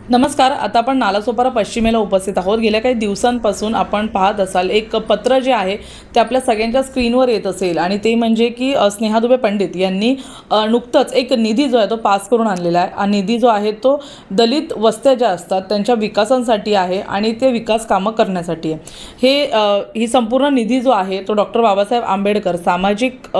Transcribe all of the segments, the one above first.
नमस्कार. आता आपण नालासोपारा पश्चिमेला उपस्थित आहोत. गेल्या काही दिवसांपासून आपण पाहत असाल एक पत्र जे आहे ते आपल्या सगळ्यांच्या स्क्रीनवर येत असेल आणि ते म्हणजे की स्नेहा दुबे पंडित यांनी नुकतंच एक निधी जो आहे तो पास करून आणलेला आहे. हा निधी जो आहे तो दलित वस्त्या ज्या असतात त्यांच्या विकासांसाठी आहे आणि ते विकास कामं करण्यासाठी आहे. ही संपूर्ण निधी जो आहे तो डॉक्टर बाबासाहेब आंबेडकर सामाजिक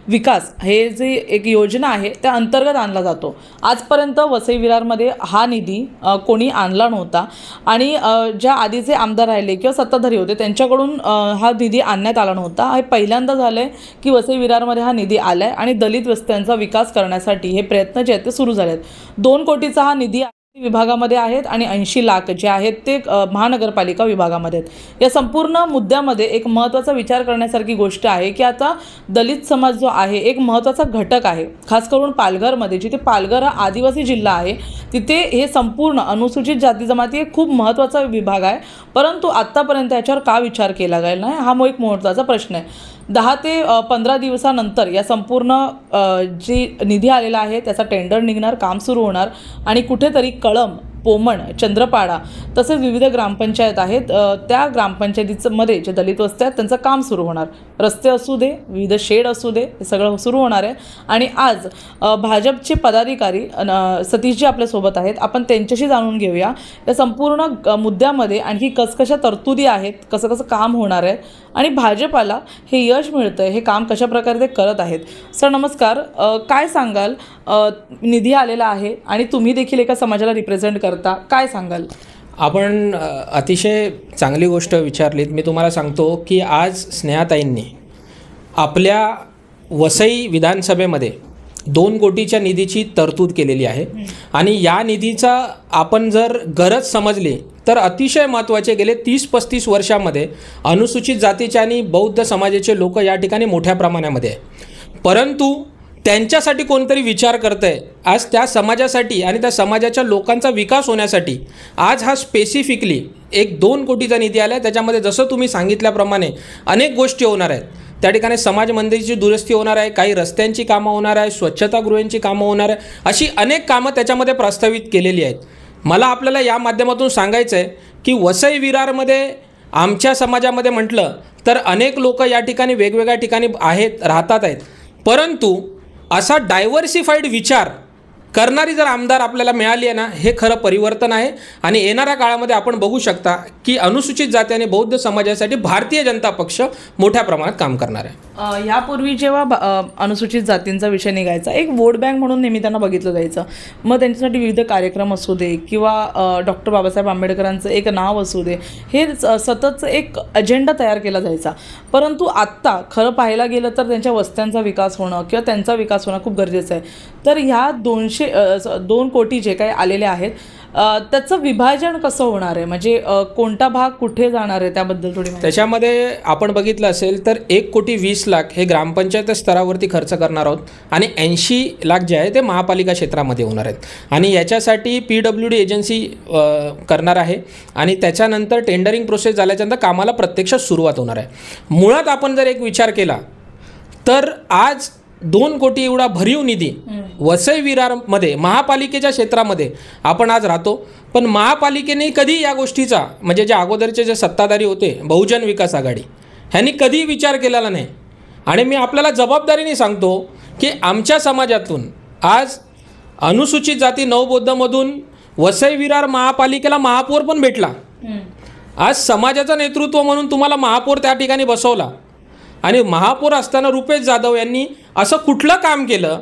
विकास हे जे एक योजना आहे त्या अंतर्गत आणला जातो. आजपर्यंत वसई विरारमध्ये हा निधी कोणी आणला नव्हता आणि ज्या आधीचे आमदार राहिले किंवा सत्ताधारी होते त्यांच्याकडून हा निधी आणण्यात आला नव्हता. हे पहिल्यांदा झालं आहे की वसई विरारमध्ये हा निधी आला आहे आणि दलित वस्त्यांचा विकास करण्यासाठी हे प्रयत्न जे आहेत ते सुरू झाले आहेत. 2 कोटीचा हा निधी विभागामध्ये आहेत आणि 80 लाख जे आहेत ते महानगरपालिका विभागामध्ये आहेत. या संपूर्ण मुद्द्यामध्ये एक महत्त्वाचा विचार करण्यासारखी गोष्ट आहे की आता दलित समाज जो आहे एक महत्त्वाचा घटक आहे. खास करून पालघरमध्ये, जिथे पालघर हा आदिवासी जिल्हा आहे, तिथे हे संपूर्ण अनुसूचित जाती जमाती एक खूप महत्त्वाचा विभाग आहे. परंतु आत्तापर्यंत याच्यावर का विचार केला गेला नाही हा एक महत्त्वाचा प्रश्न आहे. 10 ते 15 दिवसानंतर या संपूर्ण जी निधी आलेला आहे त्याचा टेंडर निघणार, काम सुरू होणार आणि कुठेतरी कळंब, पोमण, चंद्रपाडा तसेच विविध ग्रामपंचायत आहेत त्या ग्रामपंचायतीमध्ये जे दलित वस्त्या आहेत त्यांचं काम सुरू होणार. रस्ते असू दे, विविध शेड असू दे, हे सगळं सुरू होणार आहे. आणि आज भाजपचे पदाधिकारी सतीशजी आपल्यासोबत आहेत. आपण त्यांच्याशी जाणून घेऊया या संपूर्ण मुद्द्यामध्ये आणखी कसकशा तरतुदी आहेत, कसं कसं काम होणार आहे आणि भाजपाला हे यश मिळतं आहे, हे काम कशा प्रकारे ते करत आहेत. सर नमस्कार. काय सांगाल, निधी आलेला आहे आणि तुम्ही देखील एका समाजाला रिप्रेझेंट करता, काय सांगाल? आपण अतिशय चांगली गोष्ट विचारलीत. मी तुम्हाला सांगतो की आज स्नेहाताईंनी आपल्या वसई विधानसभेमध्ये 2 कोटीच्या निधीची तरतूद केलेली आहे आणि या निधीचा आपण जर गरज समजली तर अतिशय महत्त्वाचे गेले 30-35 वर्षामध्ये अनुसूचित जातीचे आणि बौद्ध समाजाचे लोक या ठिकाणी मोठ्या प्रमाणामध्ये आहे. परंतु त्यांच्यासाठी कोणतरी विचार करतं आहे. आज त्या समाजासाठी आणि त्या समाजाच्या लोकांचा विकास होण्यासाठी आज हा स्पेसिफिकली एक 2 कोटीचा निधी आला आहे. त्याच्यामध्ये जसं तुम्ही सांगितल्याप्रमाणे अनेक गोष्टी होणार आहेत. त्या ठिकाणी समाज मंदिराची दुरुस्ती होणार आहे, काही रस्त्यांची कामं होणार आहे, स्वच्छतागृहांची कामं होणार आहे, अशी अनेक कामं त्याच्यामध्ये प्रस्तावित केलेली आहेत. मला आपल्याला या माध्यमातून सांगायचं आहे की वसई विरारमध्ये आमच्या समाजामध्ये म्हटलं तर अनेक लोक या ठिकाणी वेगवेगळ्या ठिकाणी राहतात आहेत. परंतु असा डायव्हर्सिफाईड विचार करणारी जर आमदार आपल्याला मिळाली आहे ना, हे खरं परिवर्तन आहे. आणि येणाऱ्या काळामध्ये आपण बघू शकता की अनुसूचित जाती आणि बौद्ध समाजासाठी भारतीय जनता पक्ष मोठ्या प्रमाणात काम करणार आहे. यापूर्वी जेव्हा अनुसूचित जातींचा विषय निघायचा, एक वोट बँक म्हणून नेहमी त्यांना बघितलं जायचं. मग त्यांच्यासाठी विविध कार्यक्रम असू दे किंवा डॉक्टर बाबासाहेब आंबेडकरांचं एक नाव असू दे, हे सतत एक अजेंडा तयार केला जायचा. परंतु आत्ता खरं पाहायला गेलं तर त्यांच्या वस्त्यांचा विकास होणं किंवा त्यांचा विकास होणं खूप गरजेचं आहे. तर ह्या 2 कोटी जे काही आलेले आहेत त्याचं विभाजन कसं होणार आहे, म्हणजे कोणता भाग कुठे जाणार आहे त्याबद्दल थोडी माहिती. त्याच्यामध्ये आपण बघितलं असेल तर 1,20,00,000 हे ग्रामपंचायत स्तरावरती खर्च करणार आहोत आणि 80 लाख जे आहे ते महापालिका क्षेत्रामध्ये होणार आहेत. आणि याच्यासाठी PWD एजन्सी करणार आहे आणि त्याच्यानंतर टेंडरिंग प्रोसेस झाल्याच्यानंतर कामाला प्रत्यक्ष सुरुवात होणार आहे. मुळात आपण जर एक विचार केला तर आज 2 कोटी एवढा भरीव निधी वसई विरारमध्ये महापालिकेच्या क्षेत्रामध्ये आपण आज राहतो. पण महापालिकेने कधी या गोष्टीचा, म्हणजे जे अगोदरचे जे सत्ताधारी होते बहुजन विकास आघाडी, ह्यांनी कधी विचार केलेला नाही. आणि मी आपल्याला जबाबदारीने सांगतो की आमच्या समाजातून आज अनुसूचित जाती नवबौद्धमधून वसई विरार महापालिकेला महापौर पण भेटला. आज समाजाचं नेतृत्व म्हणून तुम्हाला महापौर त्या ठिकाणी बसवला आणि महापौर असताना रुपेश जाधव यांनी असं कुठलं काम केलं,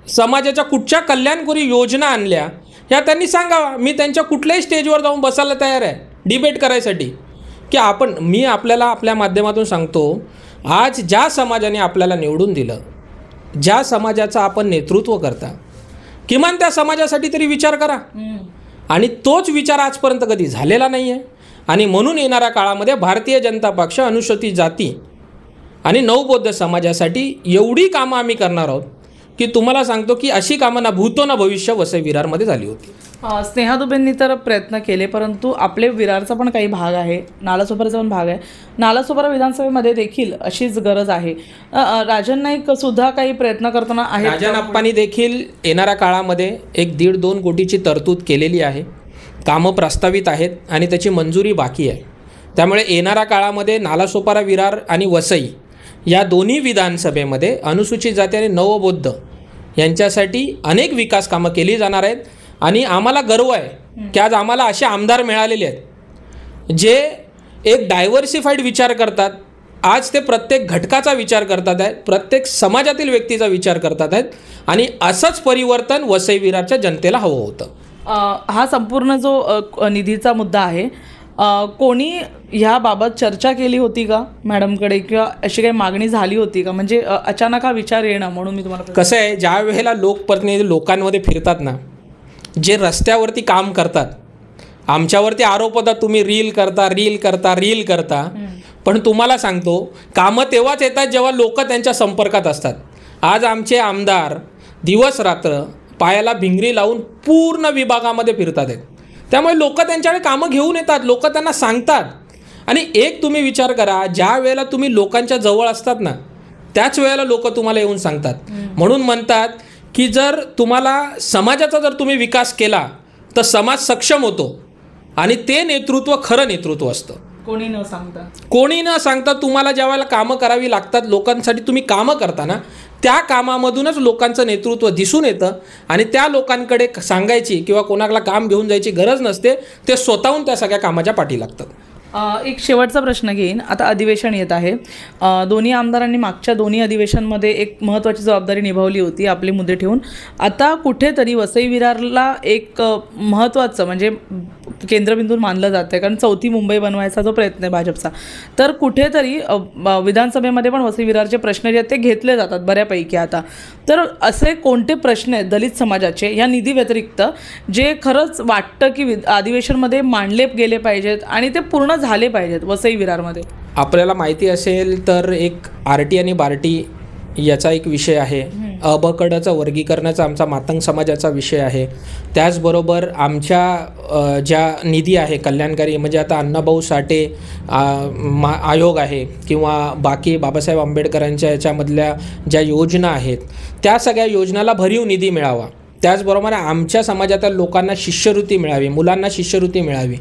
समाजाच्या कुठच्या कल्याणकारी योजना आणल्या, ह्या त्यांनी सांगावा. मी त्यांच्या कुठल्याही स्टेजवर जाऊन बसायला तयार आहे डिबेट करायसाठी. की मी आपल्याला आपल्या माध्यमातून सांगतो, आज ज्या समाजाने आपल्याला निवडून दिलं, ज्या समाजाचं आपण नेतृत्व करता, किमान त्या समाजासाठी तरी विचार करा. आणि तोच विचार आजपर्यंत कधी झालेला नाही आहे. आणि म्हणून येणाऱ्या काळामध्ये भारतीय जनता पक्ष अनुसूचित जाती आणि नवबौद्ध समाजासाठी एवढी कामं आम्ही करणार आहोत की तुम्हाला सांगतो की अशी कामं ना भूतो ना भविष्य वसई विरारमध्ये झाली होती. स्नेहा दुबेंनी तर प्रयत्न केले, परंतु आपले विरारचा पण काही भाग आहे, नालासोपाराचा पण भाग आहे. नालासोपारा विधानसभेमध्ये देखील अशीच गरज आहे. राजन नाईक सुद्धा काही प्रयत्न करताना आहे. राजन आप्पांनी देखील येणाऱ्या काळामध्ये 1-1.5-2 कोटीची तरतूद केलेली आहे. कामं प्रस्तावित आहेत आणि त्याची मंजुरी बाकी आहे. त्यामुळे येणाऱ्या काळामध्ये नालासोपारा, विरार आणि वसई या दोन्ही विधानसभेमध्ये अनुसूचित जाती आणि नवबौद्ध यांच्यासाठी अनेक विकास कामं केली जाणार आहेत. आणि आम्हाला गर्व आहे की आज आम्हाला असे आमदार मिळालेले आहेत जे एक डायव्हर्सिफाईड विचार करतात. आज ते प्रत्येक घटकाचा विचार करतात आहेत, प्रत्येक समाजातील व्यक्तीचा विचार करतात आहेत आणि असंच परिवर्तन वसई विरारच्या जनतेला हवं होतं. हा संपूर्ण जो निधीचा मुद्दा आहे, कोणी ह्याबाबत चर्चा केली होती का मॅडमकडे, किंवा अशी काही मागणी झाली होती का? म्हणजे अचानक हा विचार येणं, म्हणून मी तुम्हाला कसं आहे, ज्या वेळेला लोकप्रतिनिधी लोकांमध्ये फिरतात ना, जे रस्त्यावरती काम करतात, आमच्यावरती आरोप होतात तुम्ही रील करता, पण तुम्हाला सांगतो कामं तेव्हाच येतात जेव्हा लोक त्यांच्या संपर्कात असतात. आज आमचे आमदार दिवस रात्र पायाला भिंगरी लावून पूर्ण विभागामध्ये फिरतात आहेत. त्यामुळे लोक त्यांच्याकडे कामं घेऊन येतात, लोक त्यांना सांगतात. आणि एक तुम्ही विचार करा, ज्या वेळेला तुम्ही लोकांच्या जवळ असतात ना, त्याच वेळेला लोक तुम्हाला येऊन सांगतात. म्हणून म्हणतात की जर तुम्हाला समाजाचा जर तुम्ही विकास केला तर समाज सक्षम होतो आणि ते नेतृत्व खरं नेतृत्व असतं. कोणी न सांगता तुम्हाला ज्या वेळेला कामं करावी लागतात, लोकांसाठी तुम्ही कामं करता ना, त्या कामामधूनच लोकांचं नेतृत्व दिसून येतं आणि त्या लोकांकडे सांगायची किंवा कोणाला काम घेऊन जायची गरज नसते. ते स्वतःहून त्या सगळ्या कामाच्या पाठी लागतात. एक शेवटचा प्रश्न घेईन. आता अधिवेशन येत आहे. दोन्ही आमदारांनी मागच्या दोन्ही अधिवेशनमध्ये एक महत्त्वाची जबाबदारी निभावली होती, आपले मुद्दे ठेवून. आता कुठेतरी वसई विरारला एक महत्त्वाचं म्हणजे केंद्रबिंदू मानलं जातं आहे, कारण चौथी मुंबई बनवायचा जो प्रयत्न आहे भाजपचा, तर कुठेतरी विधानसभेमध्ये पण वसई विरारचे प्रश्न जे आहेत ते घेतले जातात बऱ्यापैकी. आता तर असे कोणते प्रश्न आहेत दलित समाजाचे या निधी व्यतिरिक्त जे खरंच वाटतं की अधिवेशनमध्ये मांडले गेले पाहिजेत आणि ते पूर्ण झाले पाहिजेत वसई विरारमध्ये? आपल्याला माहिती असेल तर एक आरटी आणि बार्टी याचा एक विषय आहे, अबकडाचं वर्गीकरणाचा आमचा मातंग समाजाचा विषय आहे. त्याचबरोबर आमच्या ज्या निधी आहे कल्याणकारी, म्हणजे आता अण्णाभाऊ साठे आयोग आहे किंवा बाकी बाबासाहेब आंबेडकरांच्या याच्यामधल्या ज्या योजना आहेत त्या सगळ्या योजनाला भरीव निधी मिळावा. त्याचबरोबर आमच्या समाजातील लोकांना शिष्यवृत्ती मिळावी, मुलांना शिष्यवृत्ती मिळावी,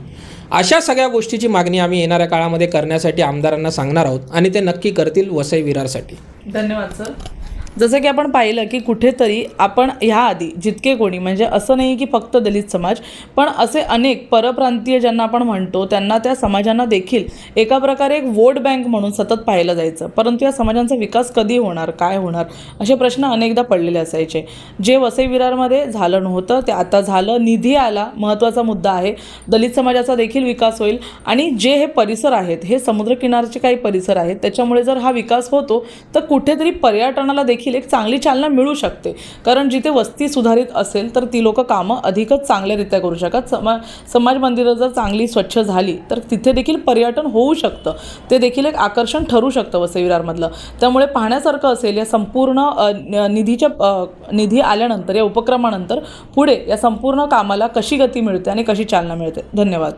अशा सगळ्या गोष्टीची मागणी आम्ही येणाऱ्या काळामध्ये करण्यासाठी आमदारांना सांगणार आहोत आणि ते नक्की करतील वसई विरारसाठी. धन्यवाद सर. जसं की आपण पाहिलं की कुठेतरी आपण ह्याआधी जितके कोणी, म्हणजे असं नाही की फक्त दलित समाज, पण असे अनेक परप्रांतीय ज्यांना आपण म्हणतो त्यांना, त्या समाजांना देखील एका प्रकारे एक वोट बँक म्हणून सतत पाहिलं जायचं. परंतु या समाजांचा विकास कधी होणार, काय होणार, असे प्रश्न अनेकदा पडलेले असायचे. जे वसई विरारमध्ये झालं नव्हतं ते आता झालं. निधी आला, महत्त्वाचा मुद्दा आहे. दलित समाजाचा देखील विकास होईल आणि जे हे परिसर आहेत, हे समुद्रकिनारचे काही परिसर आहेत, त्याच्यामुळे जर हा विकास होतो तर कुठेतरी पर्यटनाला देखील एक चांगली चालना मिळू शकते. कारण जिथे वस्ती सुधारित असेल तर ती लोक कामं अधिकच चांगल्यारीत्या करू शकतात. समाज मंदिरं जर चांगली स्वच्छ झाली तर तिथे देखील पर्यटन होऊ शकतं, ते देखील एक आकर्षण ठरू शकतं वसई विरारमधलं. त्यामुळे पाहण्यासारखं असेल या संपूर्ण निधी आल्यानंतर, या उपक्रमानंतर पुढे या संपूर्ण कामाला कशी गती मिळते आणि कशी चालना मिळते. धन्यवाद.